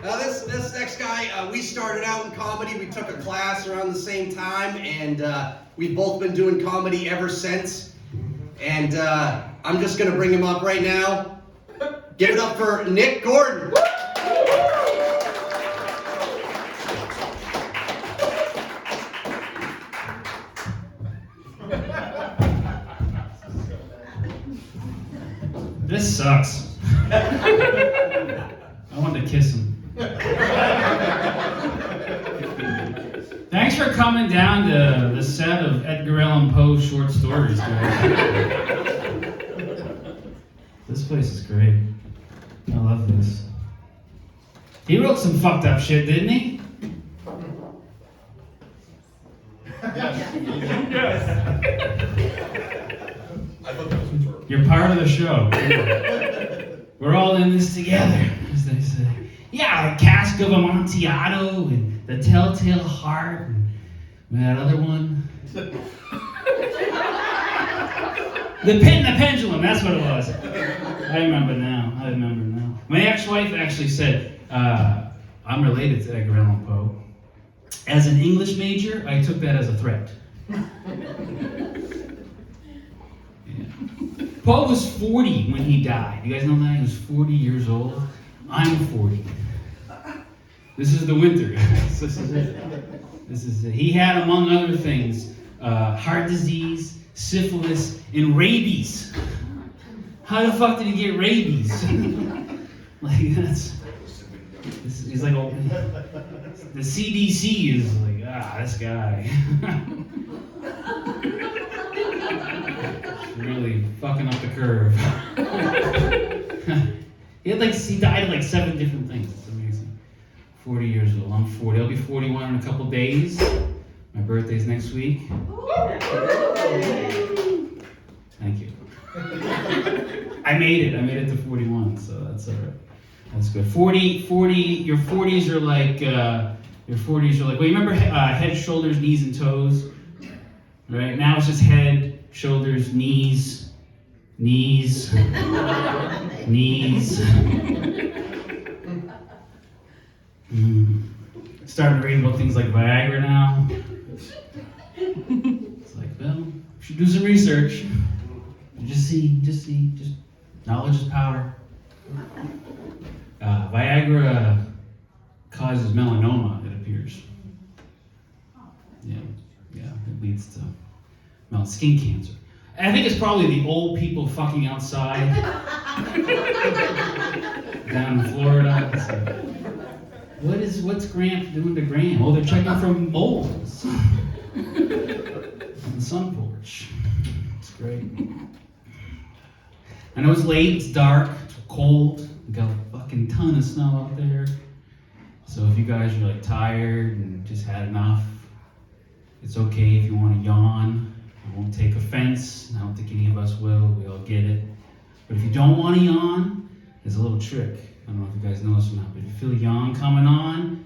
Now this next guy, we started out in comedy. We took a class around the same time, and we've both been doing comedy ever since. And I'm just gonna bring him up right now. Give it up for Nick Gordon. This sucks. I wanted to kiss him. Thanks for coming down to the set of Edgar Allan Poe's short stories, guys. This place is great. I love this. He wrote some fucked up shit, didn't he? You're part of the show. We're all in this together, as they say. Yeah, the Cask of Amontillado and the Telltale Heart and that other one. The Pit and the Pendulum, that's what it was. I remember now. My ex-wife actually said, I'm related to Edgar Allan Poe. As an English major, I took that as a threat. Poe was 40 when he died. You guys know that? He was 40 years old. I'm 40. This is the winter, guys. This is it. He had, among other things, heart disease, syphilis, and rabies. How the fuck did he get rabies? Like, he's like, oh, the CDC is like, this guy. Really fucking up the curve. He died of like 7 different things. It's amazing. 40 years old. I'm 40. I'll be 41 in a couple days. My birthday's next week. Thank you. I made it to 41, so that's all right. That's good. 40, your 40s are like, well, you remember head, shoulders, knees, and toes? Right? Now it's just head, shoulders, knees. Starting to read about things like Viagra now. It's like, well, we should do some research. Just knowledge is power. Viagra causes melanoma, it appears. Yeah, it leads to skin cancer. I think it's probably the old people fucking outside down in Florida. What's Grant doing to Graham? Oh, they're checking for moles on the sun porch. It's great. I know it's late, it's dark, it's cold. We got a fucking ton of snow out there. So if you guys are like tired and just had enough, it's okay if you want to yawn. I won't take offense. I don't think any of us will. We all get it. But if you don't want to yawn, there's a little trick. I don't know if you guys know this or not, but if you feel a yawn coming on,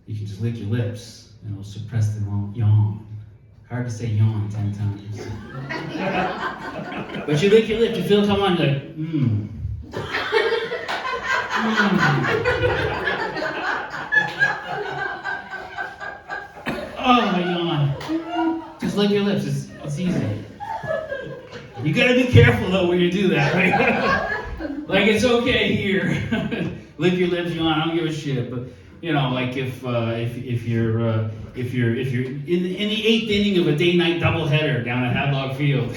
you can just lick your lips and it'll suppress the yawn. Hard to say yawn 10 times. But you lick your lips, you feel it come on, you're like, Oh, I yawn. Just lick your lips, it's easy. You gotta be careful though when you do that, right? Like it's okay here. Lick your lips, yawn, I don't give a shit. But you know, like if you're in the 8th inning of a day-night doubleheader down at Hadlock Field,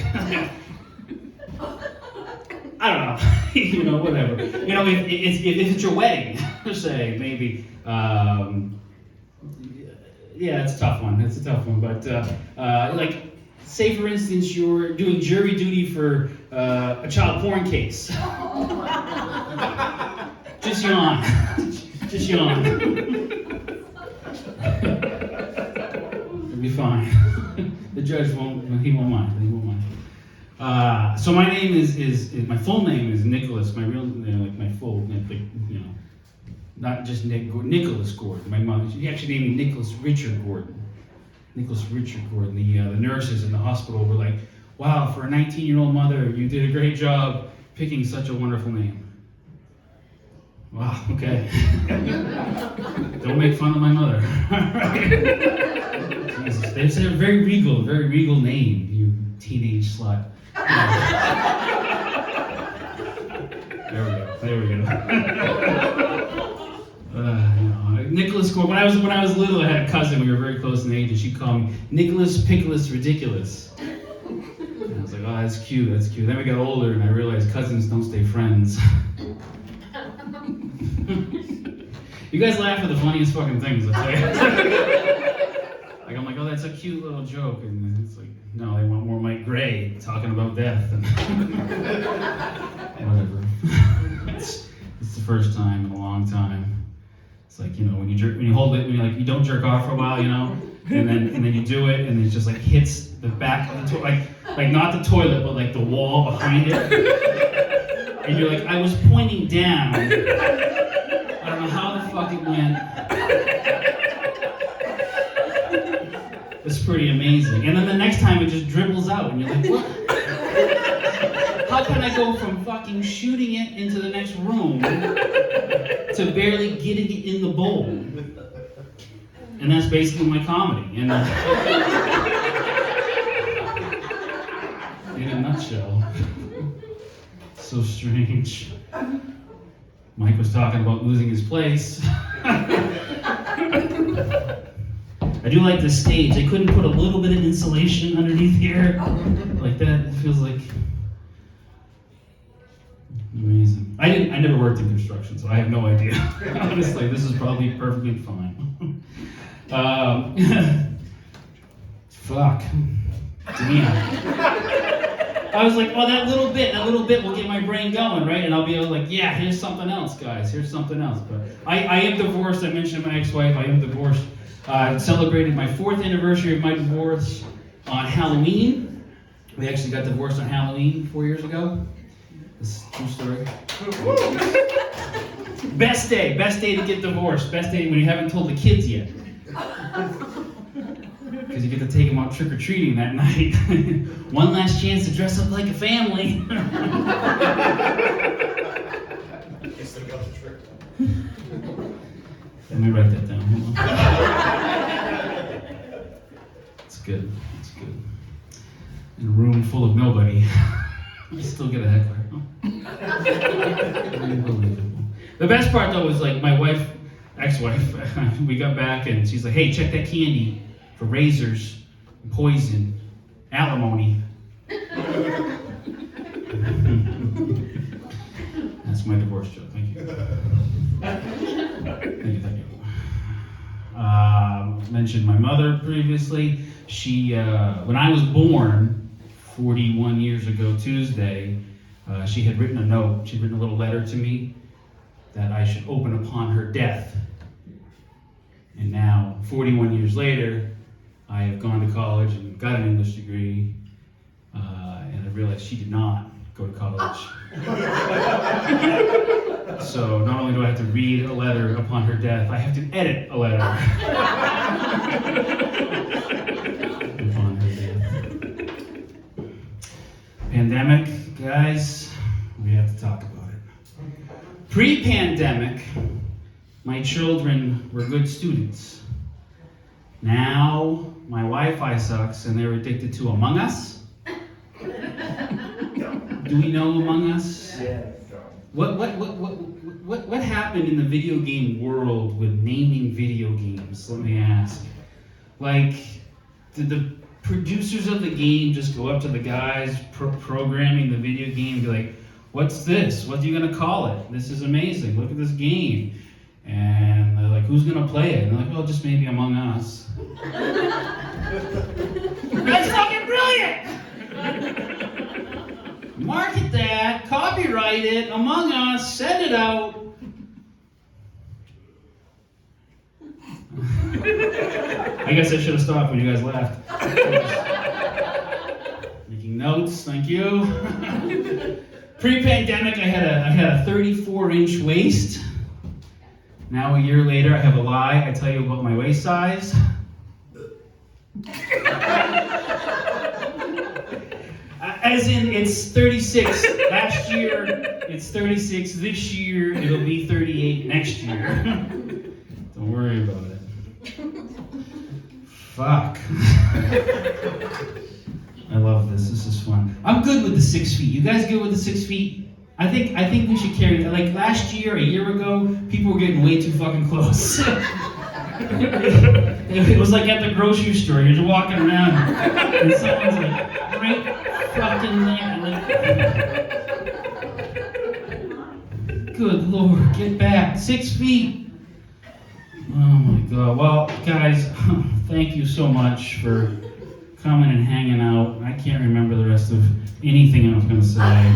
I don't know, you know, whatever. You know, if it's your wedding, say maybe. Yeah, it's a tough one. It's a tough one, but like. Say, for instance, you're doing jury duty for a child porn case. Just yawn. Just yawn. It'll be fine. The judge won't mind. He won't mind. So my name is my full name is Nicholas. My real name, like my full name, like, you know, not just Nicholas Gordon. My mom, she actually named me Nicholas Richard Gordon. Nicholas Richard Gordon. The nurses in the hospital were like, wow, for a 19-year-old mother, you did a great job picking such a wonderful name. Wow, okay. Don't make fun of my mother. Jesus, they say a very regal name, you teenage slut. There we go. Nicholas, when I was little, I had a cousin, we were very close in age, and she'd call me Nicholas Pickles Ridiculous. And I was like, oh, that's cute. Then we got older, and I realized cousins don't stay friends. You guys laugh at the funniest fucking things, I'll tell you. Like, I'm like, oh, that's a cute little joke, and it's like, no, they want more Mike Gray talking about death, and whatever. It's the first time in a long time. It's like, when you hold it, you don't jerk off for a while, and then you do it, and it just like hits the back of the toilet, like not the toilet, but like the wall behind it, and you're like, I was pointing down. I don't know how the fuck it went. It's pretty amazing. And then the next time it just dribbles out, and you're like, what? How can I go from fucking shooting it into the next room to barely getting it in the bowl? And that's basically my comedy. And in a nutshell. So strange. Mike was talking about losing his place. I do like the stage. They couldn't put a little bit of insulation underneath here. Like that, it feels like amazing. I never worked in construction, so I have no idea. Honestly, this is probably perfectly fine. Fuck. Damn. I was like, oh, that little bit will get my brain going, right? And I'll be able to like, yeah, here's something else, guys. Here's something else. But I am divorced. I mentioned my ex-wife. I am divorced. Celebrated my 4th anniversary of my divorce on Halloween. We actually got divorced on Halloween 4 years ago. This is a true story. Best day to get divorced. Best day when you haven't told the kids yet. Because you get to take them out trick-or-treating that night. One last chance to dress up like a family. Let me write that down. Hold on. It's good. In a room full of nobody, you still get a heckler. Unbelievable. The best part though was like my ex-wife, we got back and she's like, hey, check that candy for razors, poison, alimony. That's my divorce joke. Thank you. Thank you. Mentioned my mother previously. She, when I was born, 41 years ago Tuesday, she had written a note. She'd written a little letter to me that I should open upon her death. And now, 41 years later, I have gone to college and got an English degree, and I realized she did not go to college. So not only do I have to read a letter upon her death, I have to edit a letter upon her death. Pandemic, guys, we have to talk about it. Pre-pandemic, my children were good students. Now, my Wi-Fi sucks and they're addicted to Among Us. Do we know Among Us? Yeah. What happened in the video game world with naming video games? Let me ask. Like, did the producers of the game just go up to the guys programming the video game and be like, what's this? What are you gonna call it? This is amazing. Look at this game. And they're like, who's gonna play it? And they're like, oh, just maybe Among Us. That's fucking brilliant! Market that, copyright it, Among Us, send it out. I guess I should have stopped when you guys laughed. Making notes, thank you. Pre-pandemic, I had a 34-inch waist. Now a year later, I have a lie. I tell you about my waist size. As in, it's 36. Last year, It's 36 this year. It'll be 38 next year. Don't worry about it. Fuck. I love this. This is fun. I'm good with the 6 feet. You guys good with the 6 feet? I think we should carry that. Like last year, a year ago, people were getting way too fucking close. It was like at the grocery store. You're just walking around, and someone's like right fucking there. Like, good Lord, get back. 6 feet. Oh my God. Well, guys, thank you so much for coming and hanging out. I can't remember the rest of anything I was going to say.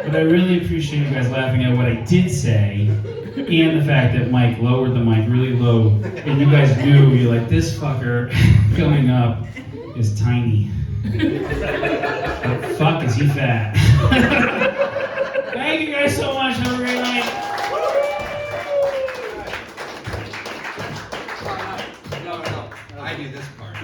But I really appreciate you guys laughing at what I did say, and the fact that Mike lowered the mic really low, and you guys knew, you're like, this fucker coming up is tiny. But fuck, is he fat. Thank you guys so much. Have a great night. No, I do this part.